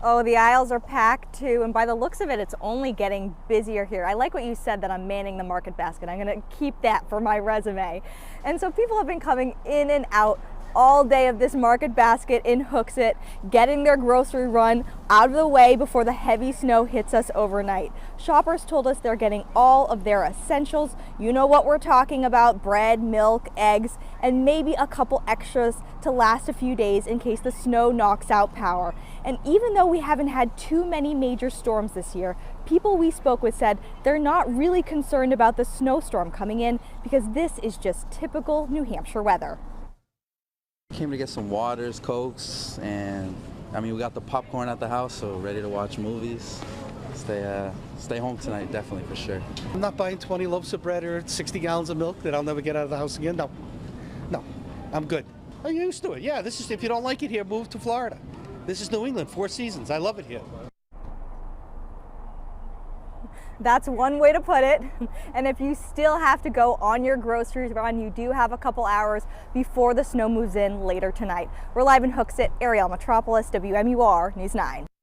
Oh, the aisles are packed too, and by the looks of it, it's only getting busier here. I like what you said that I'm manning the market basket. I'm gonna keep that for my resume. And so people have been coming in and out all day of this market basket in Hooksett, getting their grocery run out of the way before the heavy snow hits us overnight. Shoppers told us they're getting all of their essentials. You know what we're talking about: bread, milk, eggs, and maybe a couple extras to last a few days in case the snow knocks out power. And even though we haven't had too many major storms this year, people we spoke with said they're not really concerned about the snowstorm coming in because this is just typical New Hampshire weather. Came to get some waters, Cokes, and we got the popcorn at the house, so ready to watch movies. Stay home tonight, definitely, for sure. I'm not buying 20 loaves of bread or 60 gallons of milk that I'll never get out of the house again. No, I'm good. I'm used to it. Yeah, this is, if you don't like it here, move to Florida. This is New England, 4 seasons. I love it here. That's one way to put it. And if you still have to go on your groceries run, you do have a couple hours before the snow moves in later tonight. We're live in Hooksett, Ariel Metropolis, WMUR News 9.